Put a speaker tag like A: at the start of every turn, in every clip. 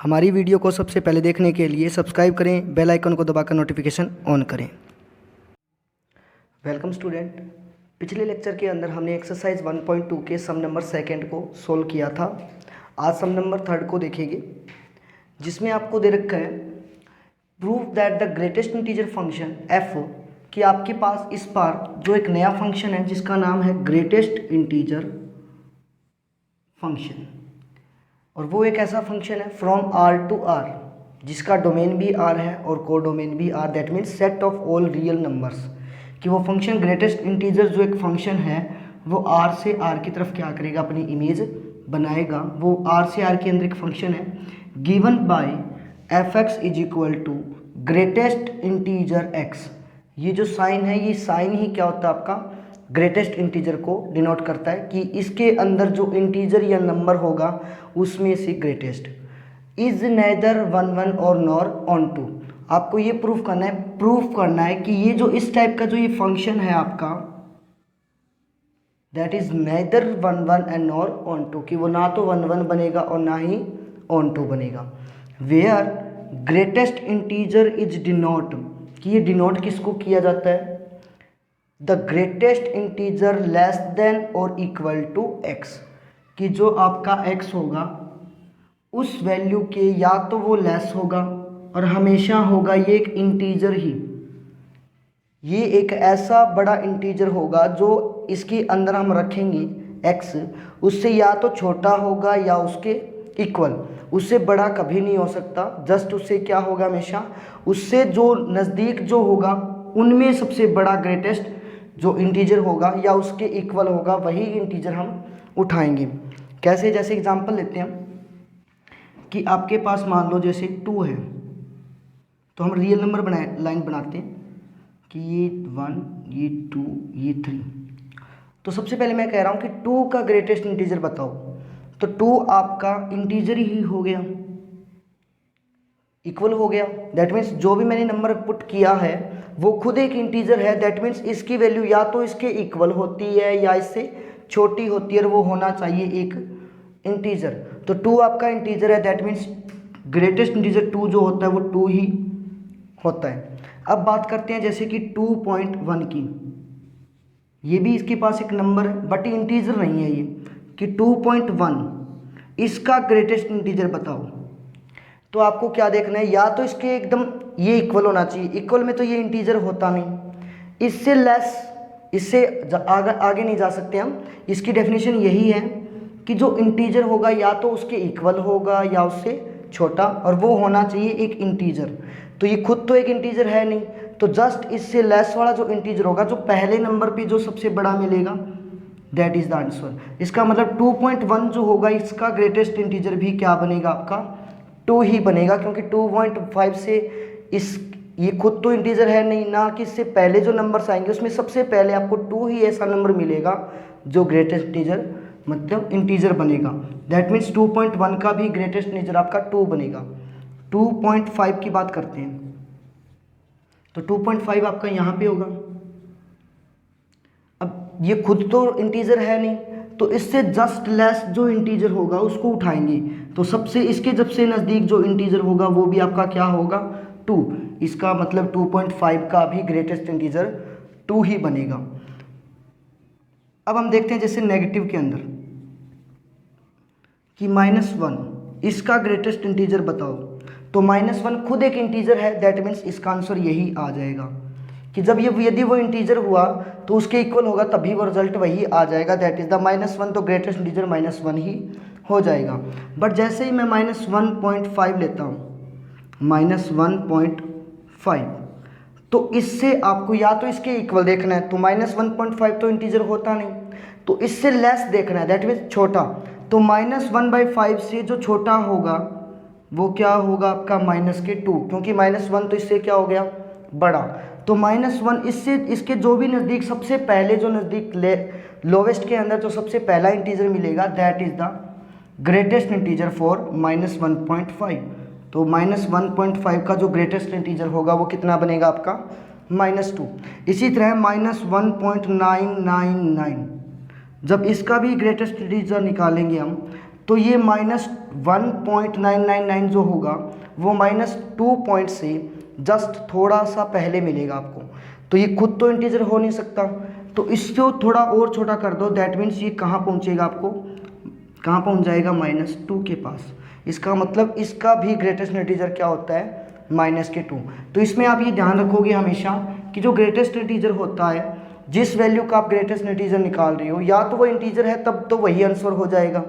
A: हमारी वीडियो को सबसे पहले देखने के लिए सब्सक्राइब करें, बेल आइकन को दबाकर नोटिफिकेशन ऑन करें। Welcome student. पिछले लेक्चर के अंदर हमने एक्सरसाइज 1.2 के सम नंबर सेकंड को सोल्व किया था। आज सम नंबर थर्ड को देखेंगे, जिसमें आपको दे रखा है prove that the greatest integer function F, कि आपके पास इस बार जो एक नया फंक्शन है जिसका नाम है ग्रेटेस्ट इंटीजर फंक्शन, और वो एक ऐसा फंक्शन है फ्रॉम आर टू आर जिसका डोमेन भी आर है और को डोमेन भी R, that means set of all real numbers. कि वो फंक्शन ग्रेटेस्ट इंटीजर जो एक फंक्शन है वो आर से आर की तरफ क्या करेगा, अपनी इमेज बनाएगा। वो आर से आर के अंदर एक फंक्शन है given by f x is equal to greatest integer x. ये जो साइन है, ये साइन ही क्या होता है आपका, ग्रेटेस्ट इंटीजर को डिनोट करता है कि इसके अंदर जो इंटीजर या नंबर होगा उसमें से ग्रेटेस्ट इज नेदर 1 और नॉर ऑन टू। आपको ये प्रूफ करना है कि ये जो इस टाइप का जो ये फंक्शन है आपका, that is neither 1 and nor onto, कि वो ना तो 1 बनेगा और ना ही ऑन टू बनेगा। Where greatest integer is denote, कि ये डिनोट किसको किया जाता है, the greatest integer less than और इक्वल टू एक्स, कि जो आपका एक्स होगा उस वैल्यू के या तो वो लेस होगा और हमेशा होगा ये एक इंटीजर ही। ये एक ऐसा बड़ा इंटीजर होगा जो इसके अंदर हम रखेंगे एक्स, उससे या तो छोटा होगा या उसके इक्वल, उससे बड़ा कभी नहीं हो सकता। जस्ट उससे क्या होगा, हमेशा उससे जो नज़दीक जो होगा उनमें सबसे बड़ा ग्रेटेस्ट जो इंटीजर होगा या उसके इक्वल होगा वही इंटीजर हम उठाएंगे। कैसे, जैसे एग्जांपल लेते हैं कि आपके पास मान लो जैसे 2 है, तो हम रियल नंबर लाइन बनाते हैं कि ये 1, ये 2, ये 3। तो सबसे पहले मैं कह रहा हूँ कि 2 का ग्रेटेस्ट इंटीजर बताओ, तो 2 आपका इंटीजर ही हो गया, इक्वल हो गया। दैट मीन्स जो भी मैंने नंबर पुट किया है वो खुद एक इंटीजर है। दैट मीन्स इसकी वैल्यू या तो इसके इक्वल होती है या इससे छोटी होती है, और वो होना चाहिए एक इंटीजर। तो 2 आपका इंटीजर है, दैट मीन्स ग्रेटेस्ट इंटीजर 2 जो होता है वो 2 ही होता है। अब बात करते हैं जैसे कि 2.1 की, ये भी इसके पास एक नंबर है बट इंटीजर नहीं है ये, कि 2.1 इसका ग्रेटेस्ट इंटीजर बताओ। तो आपको क्या देखना है, या तो इसके एकदम ये इक्वल होना चाहिए, इक्वल में तो ये इंटीजर होता नहीं, इससे लेस, इससे आगे नहीं जा सकते हम। इसकी डेफिनेशन यही है कि जो इंटीजर होगा या तो उसके इक्वल होगा या उससे छोटा, और वो होना चाहिए एक इंटीजर। तो ये खुद तो एक इंटीजर है नहीं, तो जस्ट इससे लेस वाला जो इंटीजर होगा, जो पहले नंबर पे जो सबसे बड़ा मिलेगा, दैट इज द आंसर। इसका मतलब 2.1 जो होगा इसका ग्रेटेस्ट इंटीजर भी क्या बनेगा, आपका 2 ही बनेगा, क्योंकि 2.5 से ये खुद तो इंटीजर है नहीं ना, कि इससे पहले जो नंबर्स आएंगे उसमें सबसे पहले आपको 2 ही ऐसा नंबर मिलेगा जो ग्रेटेस्ट इंटीजर मतलब इंटीजर बनेगा। दैट मीन्स 2.1 का भी ग्रेटेस्ट इंटीजर आपका 2 बनेगा। 2.5 की बात करते हैं, तो 2.5 आपका यहाँ पे होगा। अब ये खुद तो इंटीजर है नहीं, तो इससे जस्ट लेस जो इंटीजर होगा उसको उठाएंगे, तो सबसे इसके जब से नज़दीक जो इंटीजर होगा वो भी आपका क्या होगा, 2। इसका मतलब 2.5 का भी ग्रेटेस्ट इंटीजर 2 ही बनेगा। अब हम देखते हैं जैसे नेगेटिव के अंदर कि -1 इसका ग्रेटेस्ट इंटीजर बताओ, तो -1 खुद एक इंटीजर है, दैट मीन्स इसका आंसर यही आ जाएगा कि जब यदि वो इंटीजर हुआ तो उसके इक्वल होगा तभी वो रिजल्ट वही आ जाएगा, दैट इज द -1। तो ग्रेटेस्ट इंटीजर -1 ही हो जाएगा। बट जैसे ही मैं -1.5 लेता हूँ, -1.5, तो इससे आपको या तो इसके इक्वल देखना है, तो -1.5 तो इंटीजर होता नहीं, तो इससे लेस देखना है, दैट मीन्स छोटा। तो -1/5 से जो छोटा होगा वो क्या होगा आपका -2, क्योंकि -1 तो इससे क्या हो गया, बड़ा। तो -1 इससे इसके जो भी नज़दीक सबसे पहले जो नज़दीक लोवेस्ट के अंदर जो सबसे पहला इंटीजर मिलेगा, that is the greatest integer for -1.5। तो -1.5 का जो ग्रेटेस्ट इंटीजर होगा वो कितना बनेगा आपका, -2। इसी तरह -1.999, जब इसका भी ग्रेटेस्ट इंटीजर निकालेंगे हम, तो ये -1.999 जो होगा वो -2 पॉइंट से जस्ट थोड़ा सा पहले मिलेगा आपको। तो ये खुद तो इंटीजर हो नहीं सकता, तो इसको थोड़ा और छोटा कर दो, दैट मीन्स ये कहाँ पहुँचेगा, आपको कहाँ पहुँच जाएगा, -2 के पास। इसका मतलब इसका भी ग्रेटेस्ट इंटीजर क्या होता है, -2। तो इसमें आप ये ध्यान रखोगे हमेशा कि जो ग्रेटेस्ट इंटीजर होता है, जिस वैल्यू का आप ग्रेटेस्ट इंटीजर निकाल रहे हो, या तो वो इंटीजर है तब तो वही आंसर हो जाएगा,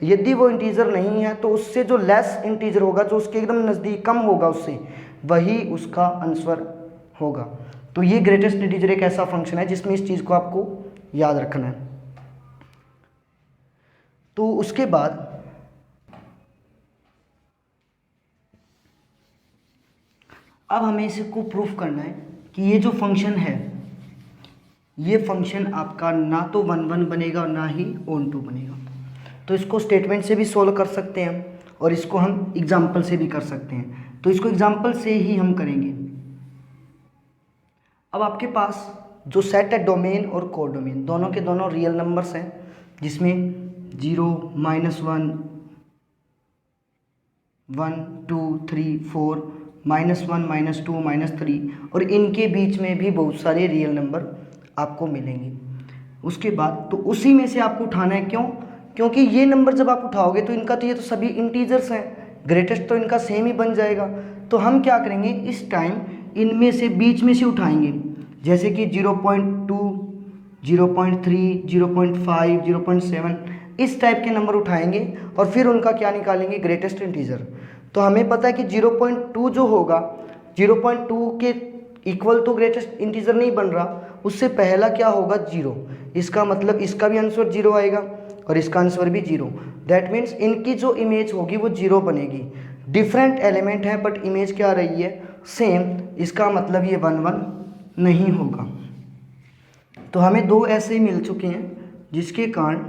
A: यदि वो इंटीजर नहीं है तो उससे जो लेस इंटीजर होगा, जो उसके एकदम नज़दीक कम होगा उससे, वही उसका आंसर होगा। तो ये ग्रेटेस्ट इंटीजर एक ऐसा फंक्शन है जिसमें इस चीज़ को आपको याद रखना है। तो उसके बाद अब हमें इसको प्रूफ करना है कि ये जो फंक्शन है, ये फंक्शन आपका ना तो 1 बनेगा और ना ही ऑन टू बनेगा। तो इसको स्टेटमेंट से भी सोल्व कर सकते हैं और इसको हम एग्जाम्पल से भी कर सकते हैं। तो इसको एग्जाम्पल से ही हम करेंगे। अब आपके पास जो सेट है डोमेन और कोडोमेन, दोनों के दोनों रियल नंबर्स हैं, जिसमें 0, -1, 1, 2, 3, 4, -1, -2, -3, और इनके बीच में भी बहुत सारे रियल नंबर आपको मिलेंगे। उसके बाद तो उसी में से आपको उठाना है, क्यों? क्योंकि ये नंबर जब आप उठाओगे तो इनका तो ये तो सभी इंटीजर्स हैं, ग्रेटेस्ट तो इनका सेम ही बन जाएगा। तो हम क्या करेंगे, इस टाइम इनमें से बीच में से उठाएंगे, जैसे कि 0.2, 0.3, 0.5, 0.7 इस टाइप के नंबर उठाएंगे और फिर उनका क्या निकालेंगे, ग्रेटेस्ट इंटीजर। तो हमें पता है कि 0.2 जो होगा, 0.2 के इक्वल तो ग्रेटेस्ट इंटीजर नहीं बन रहा, उससे पहला क्या होगा, 0। इसका मतलब इसका भी आंसर 0 आएगा और इसका आंसर भी 0। दैट मीन्स इनकी जो इमेज होगी वो 0 बनेगी। डिफरेंट एलिमेंट है बट इमेज क्या रही है, सेम। इसका मतलब ये 1 नहीं होगा। तो हमें दो ऐसे मिल चुके हैं जिसके कारण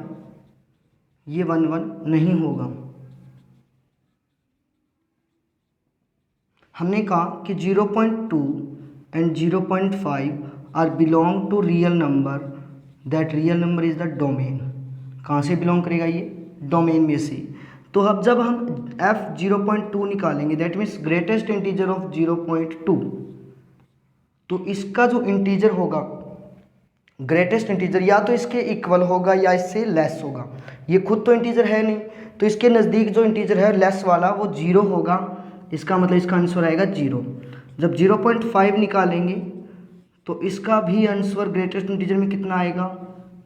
A: ये 1 नहीं होगा। हमने कहा कि 0.2 and 0.5 are belong to real number, that real number is the domain। कहाँ से बिलोंग करेगा ये, डोमेन में से। तो अब जब हम f 0.2 निकालेंगे, that means greatest integer of 0.2, तो इसका जो इंटीजर होगा, ग्रेटेस्ट इंटीजर या तो इसके इक्वल होगा या इससे लेस होगा। ये खुद तो इंटीजर है नहीं, तो इसके नज़दीक जो इंटीजर है लेस वाला वो 0 होगा। इसका मतलब इसका आंसर आएगा 0। जब 0.5 निकालेंगे तो इसका भी आंसर ग्रेटेस्ट इंटीजर में कितना आएगा,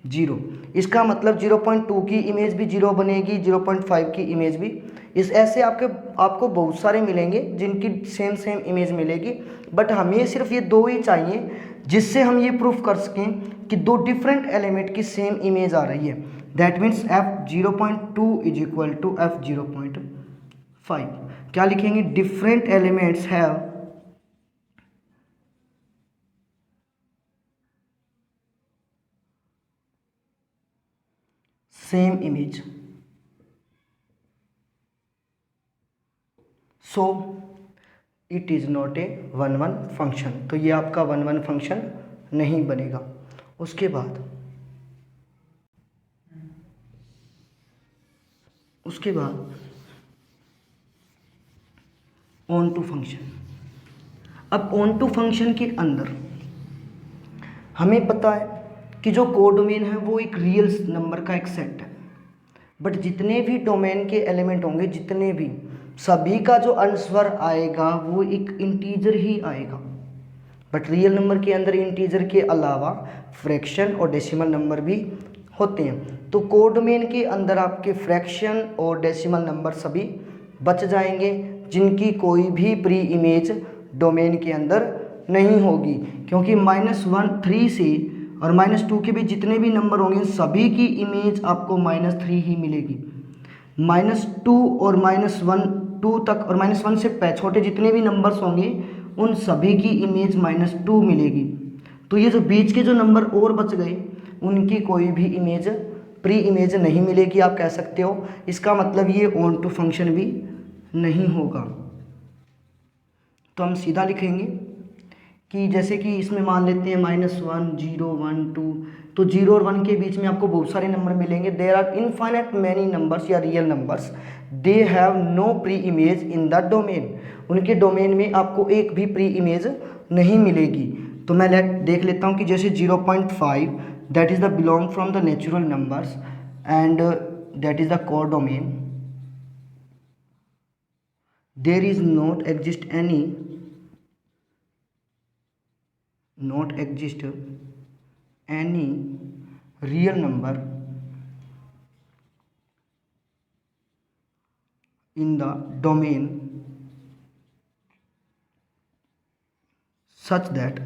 A: 0। इसका मतलब 0.2 की इमेज भी 0 बनेगी, 0.5 की इमेज भी। इस ऐसे आपको बहुत सारे मिलेंगे जिनकी सेम इमेज मिलेगी, बट हमें सिर्फ ये दो ही चाहिए जिससे हम ये प्रूफ कर सकें कि दो डिफरेंट एलिमेंट की सेम इमेज आ रही है। That means f 0.2 is equal to f 0.5। क्या लिखेंगे, different elements have same image, so it is not a 1 function. तो ये आपका 1 फंक्शन नहीं बनेगा। उसके बाद ऑन टू फंक्शन। अब ऑन टू फंक्शन के अंदर हमें पता है कि जो कोडोमेन है वो एक रियल नंबर का एक सेट है, बट जितने भी डोमेन के एलिमेंट होंगे, जितने भी, सभी का जो आंसर आएगा वो एक इंटीजर ही आएगा। बट रियल नंबर के अंदर इंटीजर के अलावा फ्रैक्शन और डेसिमल नंबर भी होते हैं। तो कोडोमेन के अंदर आपके फ्रैक्शन और डेसिमल नंबर सभी बच जाएंगे, जिनकी कोई भी प्री इमेज डोमेन के अंदर नहीं होगी, क्योंकि -1, 3 से और -2 के भी जितने भी नंबर होंगे सभी की इमेज आपको -3 ही मिलेगी। -2 और -1, 2 तक और -1 से छोटे जितने भी नंबर्स होंगे उन सभी की इमेज -2 मिलेगी। तो ये जो बीच के जो नंबर और बच गए उनकी कोई भी इमेज, प्री इमेज नहीं मिलेगी, आप कह सकते हो। इसका मतलब ये ऑन टू फंक्शन भी नहीं होगा। तो हम सीधा लिखेंगे कि जैसे कि इसमें मान लेते हैं -1 0 1 2, तो 0 और 1 के बीच में आपको बहुत सारे नंबर मिलेंगे। There are infinite many numbers या real numbers, they have no pre image in the domain. उनके डोमेन में आपको एक भी प्री इमेज नहीं मिलेगी। तो मैं देख लेता हूँ कि जैसे 0.5 that is the belong from the natural numbers and that is the core domain. There is not exist any real number in the domain such that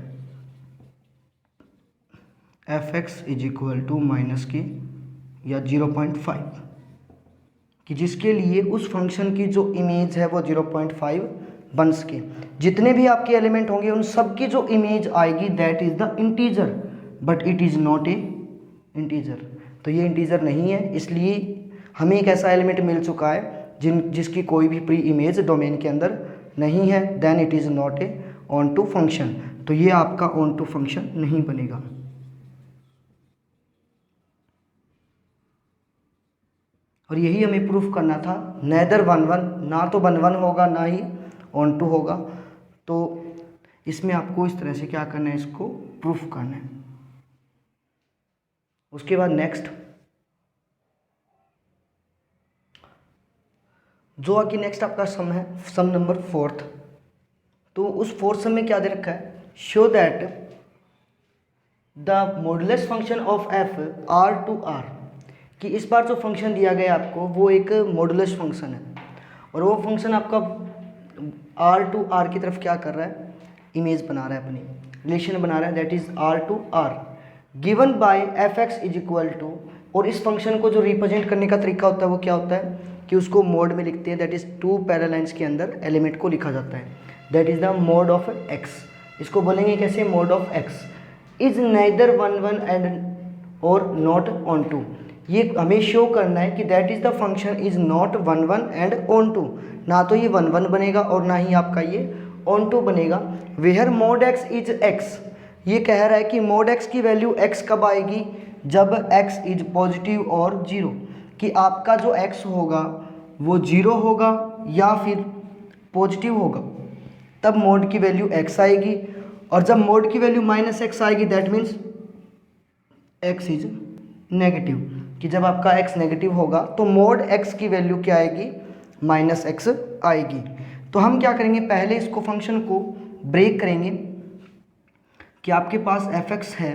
A: fx is equal to -k या 0.5, कि जिसके लिए उस function की जो image है वो 0.5 बन सके। जितने भी आपके एलिमेंट होंगे उन सब की जो इमेज आएगी that is the integer, but it is not a integer. तो ये इंटीजर नहीं है, इसलिए हमें एक ऐसा एलिमेंट मिल चुका है जिसकी कोई भी प्री इमेज डोमेन के अंदर नहीं है, then it is not a onto function. तो ये आपका ऑन टू फंक्शन नहीं बनेगा। और यही हमें प्रूफ करना था, नेदर 1 1, ना तो 1 1 होगा ना ही ऑन टू होगा। तो इसमें आपको इस तरह से क्या करना है, इसको प्रूफ करना है। उसके बाद नेक्स्ट जो आगे नेक्स्ट आपका सम है, सम नंबर 4। तो उस 4th सम में क्या दे रखा है, show that the modulus function of f R to R, कि इस बार जो फंक्शन दिया गया आपको वो एक मॉडुलस फंक्शन है और वो फंक्शन आपका आर टू आर की तरफ क्या कर रहा है, इमेज बना रहा है, अपनी रिलेशन बना रहा है, that is R to R given by f x is equal to. और इस फंक्शन को जो रिप्रेजेंट करने का तरीका होता है वो क्या होता है कि उसको मोड में लिखते हैं, दैट इज 2 पैरेलल लाइंस के अंदर एलिमेंट को लिखा जाता है, that is the mod of x. इसको बोलेंगे कैसे, mod of x is neither 1 1 and और नॉट ऑन टू। ये हमें शो करना है कि that is the function is not 1 1 and onto, ना तो ये 1 1 बनेगा और ना ही आपका ये ऑन टू बनेगा। Where mod x is x, ये कह रहा है कि मोड एक्स की वैल्यू एक्स कब आएगी, जब एक्स इज पॉजिटिव और 0, कि आपका जो एक्स होगा वो 0 होगा या फिर पॉजिटिव होगा, तब मोड की वैल्यू एक्स आएगी। और जब मोड की वैल्यू -x आएगी that means x is negative, कि जब आपका x नेगेटिव होगा तो मोड x की वैल्यू क्या आएगी, -x आएगी। तो हम क्या करेंगे, पहले इसको फंक्शन को ब्रेक करेंगे कि आपके पास fx है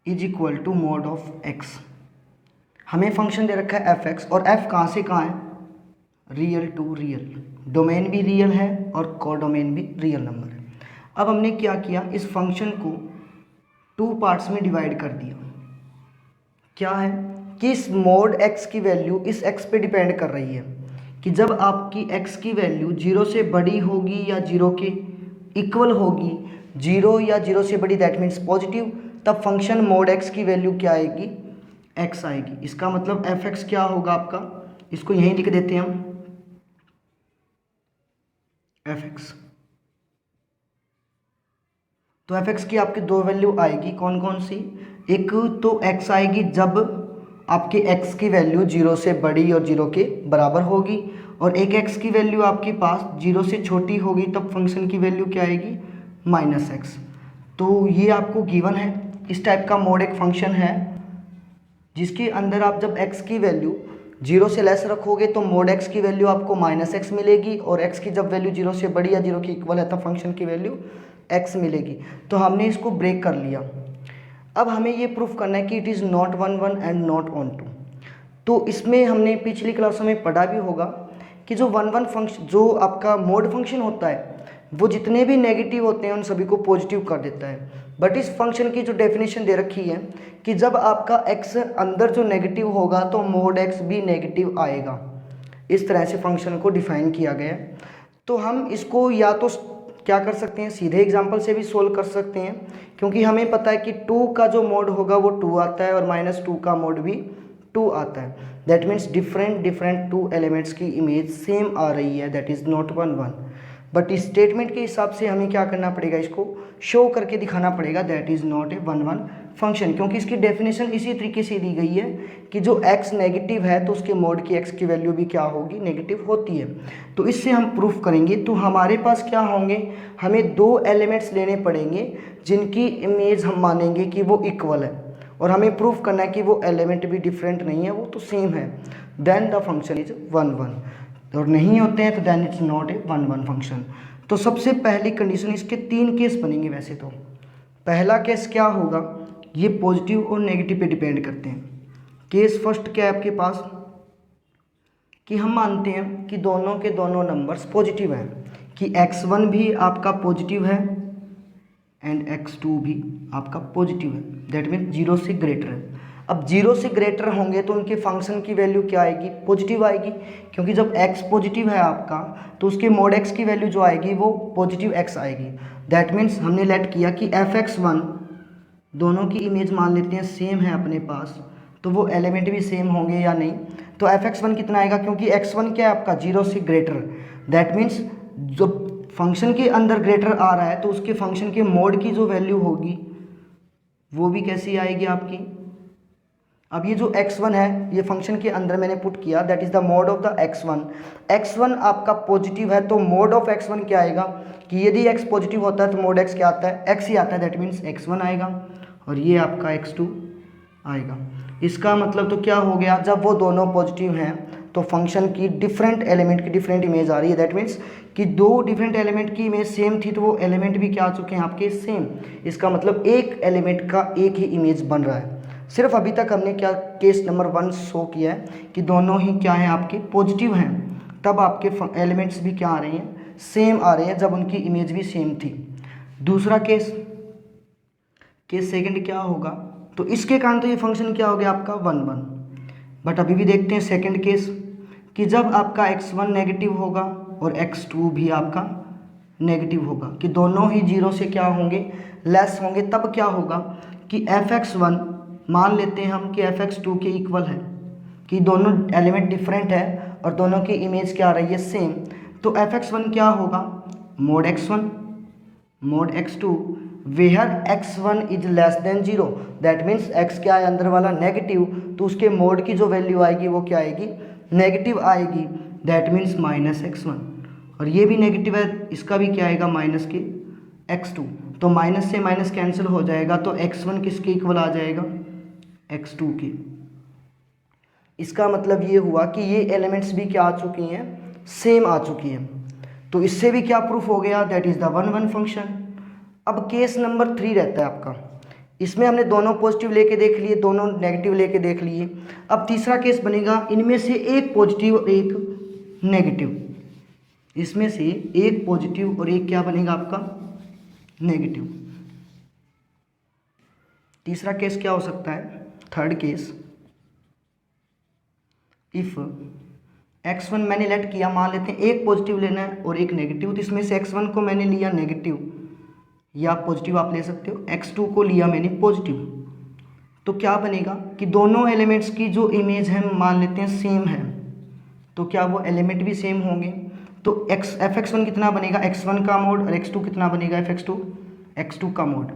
A: is equal to mod of x। हमें फंक्शन दे रखा है fx और f कहाँ से कहाँ है, रियल टू रियल, डोमेन भी रियल है और कोडोमेन भी रियल नंबर है। अब हमने क्या किया, इस फंक्शन को 2 पार्ट्स में डिवाइड कर दिया। क्या है कि इस मोड x की वैल्यू इस x पे डिपेंड कर रही है, कि जब आपकी x की वैल्यू 0 से बड़ी होगी या 0 के इक्वल होगी, 0 या 0 से बड़ी दैट मीन्स पॉजिटिव, तब फंक्शन मोड x की वैल्यू क्या आएगी, x आएगी। इसका मतलब fx क्या होगा आपका, इसको यहीं लिख देते हैं हम, fx। तो fx की आपकी 2 वैल्यू आएगी, कौन कौन सी, एक तो x आएगी जब आपकी x की वैल्यू 0 से बड़ी और 0 के बराबर होगी, और एक x की वैल्यू आपके पास 0 से छोटी होगी, तब फंक्शन की वैल्यू क्या आएगी, -x। तो ये आपको गिवन है। इस टाइप का मोड एक फंक्शन है जिसके अंदर आप जब x की वैल्यू 0 से लेस रखोगे तो मोड x की वैल्यू आपको -x मिलेगी, और x की जब वैल्यू 0 से बड़ी या 0 के इक्वल है तब फंक्शन की वैल्यू x मिलेगी। तो हमने इसको ब्रेक कर लिया। अब हमें ये प्रूफ करना है कि it is not 1 1 and not onto. तो इसमें हमने पिछली क्लासों में पढ़ा भी होगा कि जो 1 1 फंक्शन, जो आपका मोड फंक्शन होता है, वो जितने भी नेगेटिव होते हैं उन सभी को पॉजिटिव कर देता है। बट इस फंक्शन की जो डेफिनेशन दे रखी है कि जब आपका x अंदर जो नेगेटिव होगा तो मोड x भी नेगेटिव आएगा। इस तरह से फंक्शन को डिफाइन किया गया है। तो हम इसको या तो क्या कर सकते हैं, सीधे एग्जाम्पल से भी सोल्व कर सकते हैं, क्योंकि हमें पता है कि 2 का जो मोड होगा वो 2 आता है और -2 का मोड भी 2 आता है, दैट मीन्स डिफरेंट 2 एलिमेंट्स की इमेज सेम आ रही है, दैट इज़ नॉट 1 1। बट इस स्टेटमेंट के हिसाब से हमें क्या करना पड़ेगा, इसको शो करके दिखाना पड़ेगा, that is not a 1 1 function, क्योंकि इसकी डेफिनेशन इसी तरीके से दी गई है कि जो x नेगेटिव है तो उसके मोड की x की वैल्यू भी क्या होगी, नेगेटिव होती है। तो इससे हम प्रूफ करेंगे। तो हमारे पास क्या होंगे, हमें 2 एलिमेंट्स लेने पड़ेंगे जिनकी इमेज हम मानेंगे कि वो इक्वल है, और हमें प्रूफ करना है कि वो एलिमेंट भी डिफरेंट नहीं है, वो तो सेम है, देन द फंक्शन इज 1 1। और नहीं होते हैं तो then it's not a 1 1 function. तो सबसे पहली कंडीशन, इसके 3 केस बनेंगे वैसे तो। पहला केस क्या होगा, ये पॉजिटिव और नेगेटिव पे डिपेंड करते हैं। केस फर्स्ट क्या है आपके पास, कि हम मानते हैं कि दोनों के दोनों नंबर्स पॉजिटिव हैं, कि x1 भी आपका पॉजिटिव है एंड x2 भी आपका पॉजिटिव है, दैट मीन 0 से ग्रेटर है। अब 0 से ग्रेटर होंगे तो उनके फंक्शन की वैल्यू क्या आएगी, पॉजिटिव आएगी, क्योंकि जब x पॉजिटिव है आपका तो उसके मोड x की वैल्यू जो आएगी वो पॉजिटिव x आएगी। दैट मीन्स हमने लेट किया कि fx1 दोनों की इमेज मान लेते हैं सेम है अपने पास, तो वो एलिमेंट भी सेम होंगे या नहीं। तो fx1 कितना आएगा, क्योंकि x1 क्या है आपका 0 से ग्रेटर, दैट मीन्स जो फंक्शन के अंदर ग्रेटर आ रहा है तो उसके फंक्शन के मोड की जो वैल्यू होगी वो भी कैसी आएगी आपकी। अब ये जो x1 है ये फंक्शन के अंदर मैंने पुट किया, that is the mod of the x1। x1 आपका पॉजिटिव है तो मोड ऑफ x1 क्या आएगा, कि यदि x पॉजिटिव होता है तो मोड x क्या आता है, x ही आता है, दैट मीन्स x1 आएगा, और ये आपका x2 आएगा। इसका मतलब तो क्या हो गया, जब वो दोनों पॉजिटिव हैं तो फंक्शन की डिफरेंट एलिमेंट की डिफरेंट इमेज आ रही है, दैट मीन्स कि 2 डिफरेंट एलिमेंट की इमेज सेम थी तो वो एलिमेंट भी क्या आ चुके हैं आपके सेम। इसका मतलब एक एलिमेंट का एक ही इमेज बन रहा है। सिर्फ अभी तक हमने क्या केस नंबर 1 शो किया है कि दोनों ही क्या हैं आपके पॉजिटिव हैं, तब आपके एलिमेंट्स भी क्या आ रहे हैं, सेम आ रहे हैं, जब उनकी इमेज भी सेम थी। दूसरा केस सेकंड क्या होगा, तो इसके कारण तो ये फंक्शन क्या हो गया आपका 1 1। बट अभी भी देखते हैं सेकंड केस, कि जब आपका x1 नेगेटिव होगा और x2 भी आपका नेगेटिव होगा, कि दोनों ही 0 से क्या होंगे, लेस होंगे, तब क्या होगा कि fx1 मान लेते हैं हम कि fx2 के इक्वल है, कि दोनों एलिमेंट डिफरेंट है और दोनों की इमेज क्या आ रही है, सेम। तो fx1 क्या होगा, mod x1 mod x2 where x1 is less than 0, दैट मीन्स x क्या है अंदर वाला नेगेटिव, तो उसके मोड की जो वैल्यू आएगी वो क्या आएगी, नेगेटिव आएगी, दैट मीन्स माइनस x1। और ये भी नेगेटिव है, इसका भी क्या आएगा, माइनस के x2। तो माइनस से माइनस कैंसिल हो जाएगा, तो x1 किसके इक्वल आ जाएगा, x2 के। इसका मतलब ये हुआ कि ये एलिमेंट्स भी क्या आ चुकी हैं, सेम आ चुकी हैं। तो इससे भी क्या प्रूफ हो गया, दैट इज़ द 1 1 फंक्शन। अब केस नंबर 3 रहता है आपका, इसमें हमने दोनों पॉजिटिव लेके देख लिए, दोनों नेगेटिव लेके देख लिए। अब तीसरा केस बनेगा, इनमें से एक पॉजिटिव और एक नेगेटिव, इसमें से एक पॉजिटिव और एक क्या बनेगा आपका, नेगेटिव। तीसरा केस क्या हो सकता है, थर्ड केस, इफ़ x1 मैंने लेट किया, मान लेते हैं एक पॉजिटिव लेना है और एक नेगेटिव, तो इसमें से x1 को मैंने लिया नेगेटिव या पॉजिटिव आप ले सकते हो, x2 को लिया मैंने पॉजिटिव, तो क्या बनेगा कि दोनों एलिमेंट्स की जो इमेज है मान लेते हैं सेम है, तो क्या वो एलिमेंट भी सेम होंगे। तो fx1 कितना बनेगा, x1 का मोड, और x2 कितना बनेगा, x2 का मोड।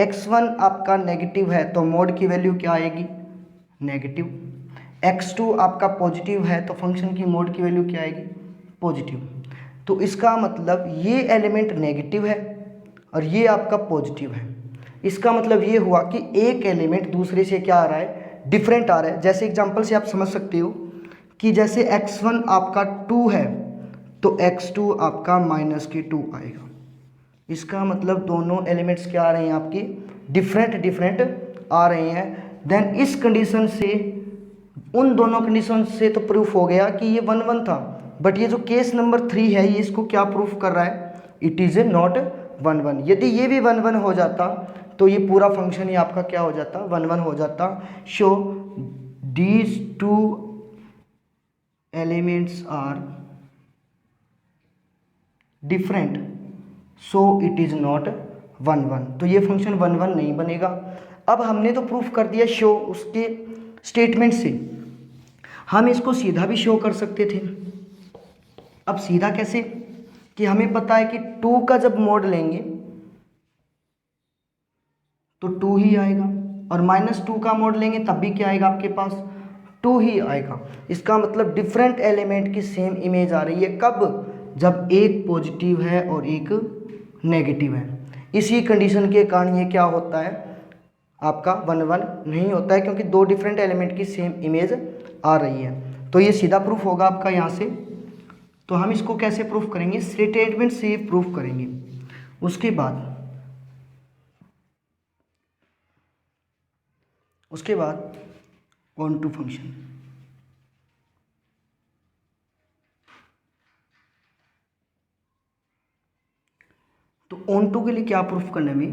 A: x1 आपका नेगेटिव है तो मोड की वैल्यू क्या आएगी, नेगेटिव। x2 आपका पॉजिटिव है तो फंक्शन की मोड की वैल्यू क्या आएगी, पॉजिटिव। तो इसका मतलब ये एलिमेंट नेगेटिव है और ये आपका पॉजिटिव है। इसका मतलब ये हुआ कि एक एलिमेंट दूसरे से क्या आ रहा है, डिफरेंट आ रहा है। जैसे एग्जांपल से आप समझ सकते हो कि जैसे x1 आपका 2 है तो x2 आपका -2 आएगा। इसका मतलब दोनों एलिमेंट्स क्या आ रहे हैं आपकी, डिफरेंट आ रहे हैं। देन इस कंडीशन से, उन दोनों कंडीशन से तो प्रूफ हो गया कि ये 1 1 था। बट ये जो केस नंबर 3 है ये इसको क्या प्रूफ कर रहा है, इट इज़ ए नॉट 1 1। यदि ये भी 1 1 हो जाता तो ये पूरा फंक्शन ही आपका क्या हो जाता, 1 1 हो जाता। Show these 2 elements are different so it is not 1 1। तो ये फंक्शन 1 1 नहीं बनेगा। अब हमने तो प्रूफ कर दिया शो उसके स्टेटमेंट से हम इसको सीधा भी शो कर सकते थे। अब सीधा कैसे, कि हमें पता है कि 2 का जब मोड लेंगे तो 2 ही आएगा, और -2 का मोड लेंगे तब भी क्या आएगा आपके पास, 2 ही आएगा। इसका मतलब डिफरेंट एलिमेंट की सेम इमेज आ रही है। कब, जब एक पॉजिटिव है और एक नेगेटिव है। इसी कंडीशन के कारण ये क्या होता है आपका 1 1 नहीं होता है, क्योंकि 2 डिफरेंट एलिमेंट की सेम इमेज आ रही है। तो ये सीधा प्रूफ होगा आपका यहाँ से। तो हम इसको कैसे प्रूफ करेंगे, स्टेटमेंट से प्रूफ करेंगे। उसके बाद ऑन टू फंक्शन। तो ऑन टू के लिए क्या प्रूफ करना है हमें,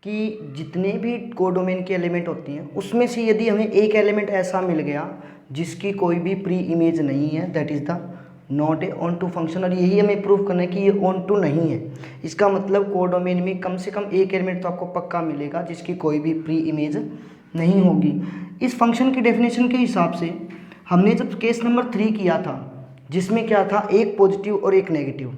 A: कि जितने भी कोडोमेन के एलिमेंट होते हैं उसमें से यदि हमें एक एलिमेंट ऐसा मिल गया जिसकी कोई भी प्री इमेज नहीं है, that is the not a onto function. और यही हमें प्रूफ करना है कि ये ऑन टू नहीं है। इसका मतलब कोडोमेन में कम से कम एक एलिमेंट तो आपको पक्का मिलेगा जिसकी कोई भी प्री इमेज नहीं होगी। इस फंक्शन की डेफिनेशन के हिसाब से हमने जब केस नंबर 3 किया था, जिसमें क्या था, एक पॉजिटिव और एक नेगेटिव,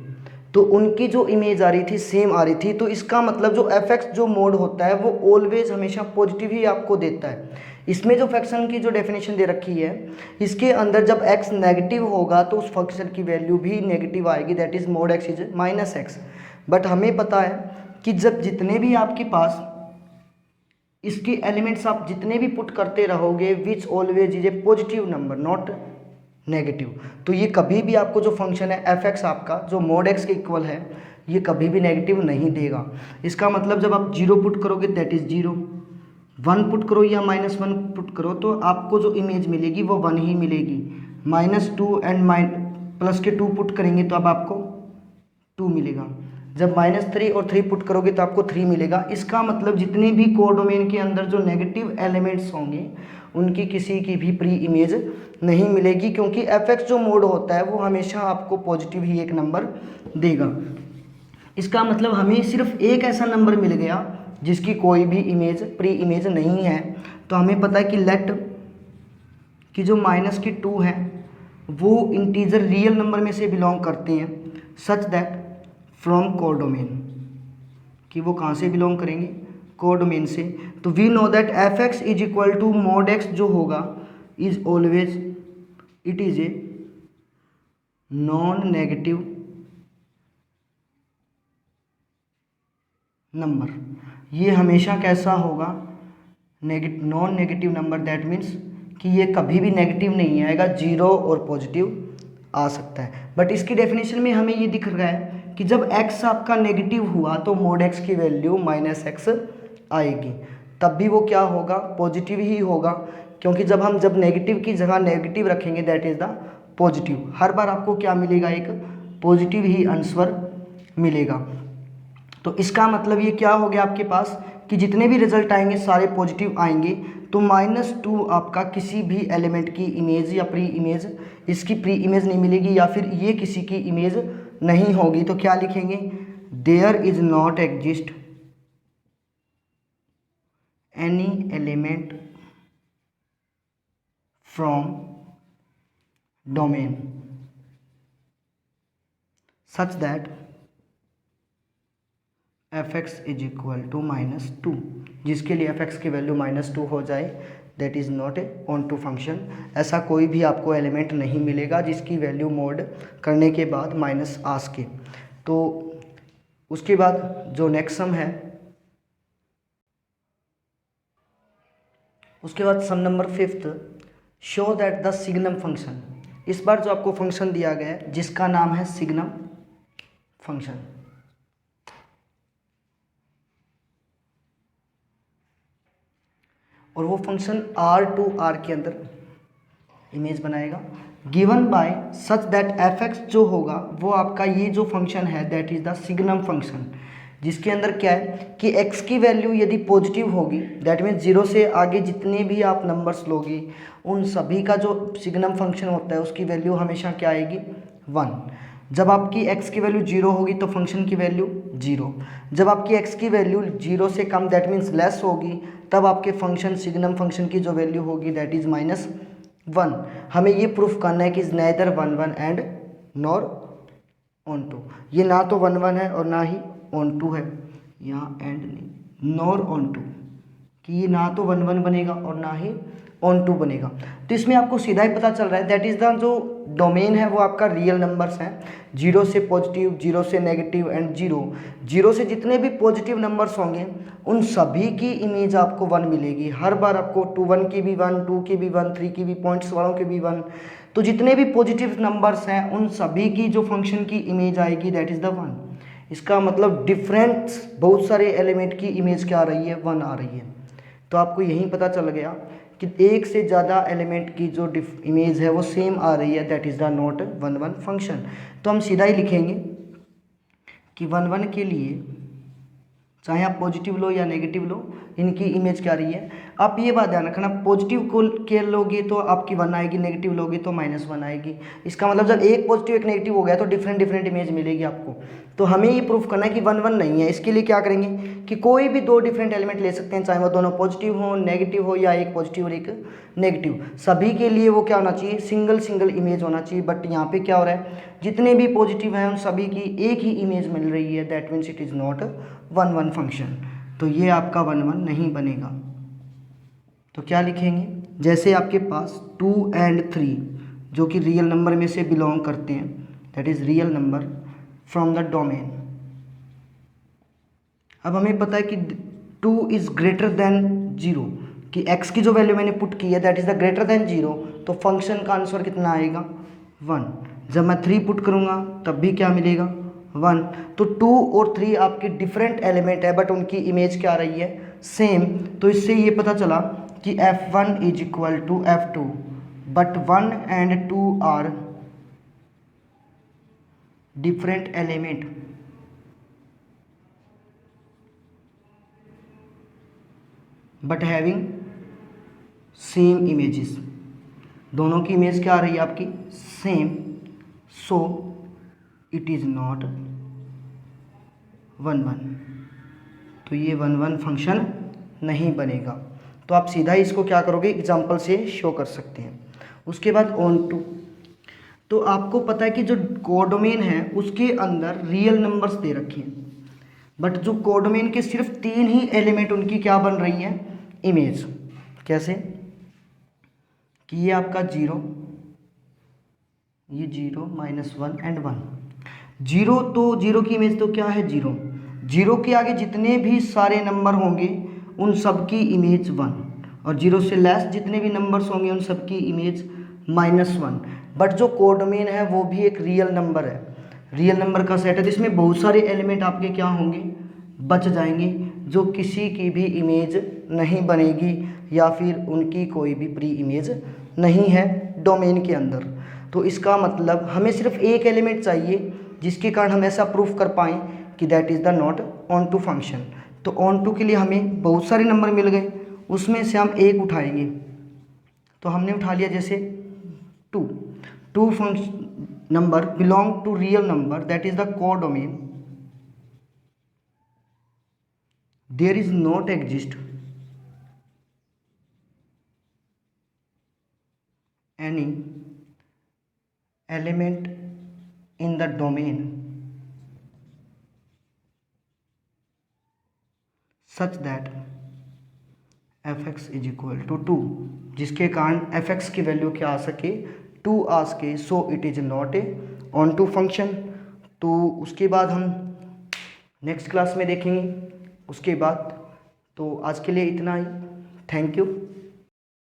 A: तो उनकी जो इमेज आ रही थी सेम आ रही थी। तो इसका मतलब जो fx जो मोड होता है वो ऑलवेज हमेशा पॉजिटिव ही आपको देता है। इसमें जो फंक्शन की जो डेफिनेशन दे रखी है, इसके अंदर जब x नेगेटिव होगा तो उस फंक्शन की वैल्यू भी नेगेटिव आएगी, that is mode x is -x। But हमें पता है कि जब जितने भी आपके पास इसके एलिमेंट्स आप जितने भी पुट करते रहोगे, which always is a positive number not negative, तो ये कभी भी आपको जो फंक्शन है fx आपका जो मोड x के इक्वल है, ये कभी भी नेगेटिव नहीं देगा। इसका मतलब जब आप 0 पुट करोगे दैट इज़ 0, 1 पुट करो या -1 पुट करो तो आपको जो इमेज मिलेगी वो 1 ही मिलेगी। -2 एंड प्लस के 2 पुट करेंगे तो अब आपको 2 मिलेगा। जब -3 और 3 पुट करोगे तो आपको 3 मिलेगा। इसका मतलब जितने भी कोडोमेन के अंदर जो नेगेटिव एलिमेंट्स होंगे उनकी किसी की भी प्री इमेज नहीं मिलेगी, क्योंकि fx जो मोड होता है वो हमेशा आपको पॉजिटिव ही एक नंबर देगा। इसका मतलब हमें सिर्फ एक ऐसा नंबर मिल गया जिसकी कोई भी इमेज प्री इमेज नहीं है। तो हमें पता है कि लेट कि जो -2 है वो इंटीजर रियल नंबर में से बिलोंग करते हैं, सच दैट फ्रॉम कोडोमेन, कि वो कहाँ से बिलोंग करेंगे, कोडोमेन से। तो we know that fx is equal to mod x जो होगा is always it is a non negative number. ये हमेशा कैसा होगा, non negative number. That means कि ये कभी भी नेगेटिव नहीं आएगा, 0 और पॉजिटिव आ सकता है। बट इसकी डेफिनेशन में हमें ये दिख रहा है कि जब x आपका नेगेटिव हुआ तो मोड x की वैल्यू -x आएगी, तब भी वो क्या होगा, पॉजिटिव ही होगा, क्योंकि जब नेगेटिव की जगह नेगेटिव रखेंगे दैट इज़ द पॉजिटिव। हर बार आपको क्या मिलेगा, एक पॉजिटिव ही आंसर मिलेगा। तो इसका मतलब ये क्या हो गया आपके पास कि जितने भी रिजल्ट आएंगे सारे पॉजिटिव आएंगे। तो -2 आपका किसी भी एलिमेंट की इमेज या प्री इमेज, इसकी प्री इमेज नहीं मिलेगी या फिर ये किसी की इमेज नहीं होगी। तो क्या लिखेंगे, there is not exist any element from domain such that fx is equal to -2, जिसके लिए fx की वैल्यू -2 हो जाए, that is not a onto function. ऐसा कोई भी आपको एलिमेंट नहीं मिलेगा जिसकी वैल्यू मोड करने के बाद माइनस आ सके। तो उसके बाद जो नेक्स्ट सम है, उसके बाद sum number 5, show that the signum function. इस बार जो आपको फंक्शन दिया गया है जिसका नाम है सिग्नम फंक्शन, और वो फंक्शन R के अंदर इमेज बनाएगा, given by such that fx जो होगा वो आपका ये जो फंक्शन है that is the signum function, जिसके अंदर क्या है कि x की वैल्यू यदि पॉजिटिव होगी, दैट मीन्स 0 से आगे जितने भी आप नंबर्स लोगे उन सभी का जो सिग्नम फंक्शन होता है उसकी वैल्यू हमेशा क्या आएगी, 1। जब आपकी x की वैल्यू 0 होगी तो फंक्शन की वैल्यू 0। जब आपकी x की वैल्यू 0 से कम दैट मीन्स लेस होगी, तब आपके फंक्शन सिग्नम फंक्शन की जो वैल्यू होगी दैट इज़ 1, हमें ये प्रूफ करना है कि is neither 1 1 and nor onto, ये ना तो 1 1 है और ना ही ऑन टू है, यहाँ एंड नहीं, नॉर ऑन टू, कि ये ना तो 1 1 बनेगा और ना ही ऑन टू बनेगा। तो इसमें आपको सीधा ही पता चल रहा है दैट इज़ द जो डोमेन है वो आपका रियल नंबर्स हैं, 0 से पॉजिटिव, 0 से नेगेटिव एंड 0 से जितने भी पॉजिटिव नंबर्स होंगे उन सभी की इमेज आपको 1 मिलेगी। हर बार आपको 2 1 की भी 1, 2 की भी 1, 3 की भी, पॉइंट्स वालों के भी 1, तो जितने भी पॉजिटिव नंबर्स हैं उन सभी की जो फंक्शन की इमेज आएगी दैट इज़ द 1। इसका मतलब डिफरेंट बहुत सारे एलिमेंट की इमेज क्या आ रही है, 1 आ रही है। तो आपको यही पता चल गया कि एक से ज़्यादा एलिमेंट की जो इमेज है वो सेम आ रही है, that is the not 1 1 function. तो हम सीधा ही लिखेंगे कि 1 1 के लिए चाहे आप पॉजिटिव लो या नेगेटिव लो, इनकी इमेज क्या रही है। आप ये बात ध्यान रखना, पॉजिटिव को के लोगे तो आपकी 1 आएगी, नेगेटिव लोगे तो -1 आएगी। इसका मतलब जब एक पॉजिटिव एक नेगेटिव हो गया तो डिफरेंट डिफरेंट इमेज मिलेगी आपको। तो हमें ये प्रूफ करना है कि 1 1 नहीं है। इसके लिए क्या करेंगे कि कोई भी 2 डिफरेंट एलिमेंट ले सकते हैं, चाहे वो दोनों पॉजिटिव हो, नेगेटिव हो, या एक पॉजिटिव और एक नेगेटिव, सभी के लिए वो क्या होना चाहिए, सिंगल सिंगल इमेज होना चाहिए। बट यहाँ पे क्या हो रहा है, जितने भी पॉजिटिव हैं उन सभी की एक ही इमेज मिल रही है, that means it is not 1 1 function. तो ये आपका 1 1 नहीं बनेगा। तो क्या लिखेंगे, जैसे आपके पास 2 एंड 3 जो कि रियल नंबर में से बिलोंग करते हैं, that is real number from the domain. अब हमें पता है कि 2 इज़ ग्रेटर देन 0, कि x की जो वैल्यू मैंने पुट की है that is the greater than 0, तो फंक्शन का आंसर कितना आएगा, 1। जब मैं 3 पुट करूँगा तब भी क्या मिलेगा, 1। तो 2 और 3 आपके डिफरेंट एलिमेंट है बट उनकी इमेज क्या आ रही है, सेम। तो इससे ये पता चला कि f1 is equal to f2, but 1 and 2 are different element but having same images. दोनों की इमेज क्या आ रही है आपकी, same. So it is not 1 1। तो ये 1 1 फंक्शन नहीं बनेगा। तो आप सीधा ही इसको क्या करोगे, एग्जाम्पल से शो कर सकते हैं। उसके बाद ऑन टू, तो आपको पता है कि जो कोडोमेन है उसके अंदर रियल नंबर्स दे रखे हैं, बट जो कोडोमेन के सिर्फ 3 ही एलिमेंट उनकी क्या बन रही है, इमेज। कैसे कि ये आपका 0, ये 0, -1 एंड 1। 0 तो 0 की इमेज तो क्या है, 0। 0 के आगे जितने भी सारे नंबर होंगे उन सब की इमेज 1, और 0 से लेस जितने भी नंबर्स होंगे उन सब की इमेज -1। बट जो कोडोमेन है वो भी एक रियल नंबर है, रियल नंबर का सेट है, जिसमें बहुत सारे एलिमेंट आपके क्या होंगे, बच जाएंगे, जो किसी की भी इमेज नहीं बनेगी या फिर उनकी कोई भी प्री इमेज नहीं है डोमेन के अंदर। तो इसका मतलब हमें सिर्फ एक एलिमेंट चाहिए जिसके कारण हम ऐसा प्रूफ कर पाएँ कि that is the not onto function. तो ऑन टू के लिए हमें बहुत सारे नंबर मिल गए, उसमें से हम एक उठाएंगे। तो हमने उठा लिया जैसे 2 function number belong to real number, that is the codomain, there is not exist any element in the domain such that fx is equal to 2, जिसके कारण fx की वैल्यू क्या आ सके, 2 आ सके। So it is not a onto function. तो उसके बाद हम नेक्स्ट क्लास में देखेंगे उसके बाद। तो आज के लिए इतना ही, थैंक यू।